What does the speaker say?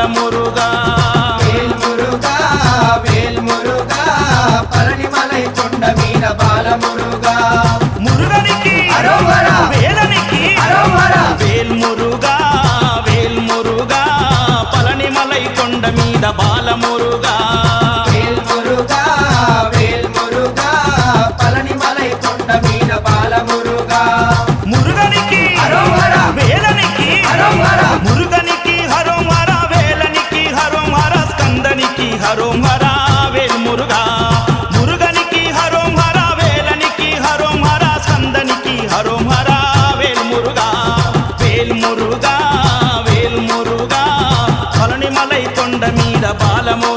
బాలమురుగా వేల్ మురుగా వేల్ మురుగా పళనిమలై కొండ మీద బాలమురుగా మురుగనికి అరోహర వేలనికి అరోహర వేల్మురుగా వేల్మురుగా పళనిమలై కొండ మీద బాలమురుగా వేల్ మురుగా వేల్ మురుగా పళనిమలై కొండ మీద బాలమురుగా మురుగనికి అరోహర వేలనికి అరోహర మురుగనికి హరోం హర వేలనికి హరోం హర స్కందనికి హరోం హర వేల్మురుగా మురుగనికి హరోం హర వేలనికి హరోం హర స్కందనికి హరోం హర వేల్మురుగా వేల్మురుగా వేల్మురుగా పళనిమలై కొండ మీద బాలము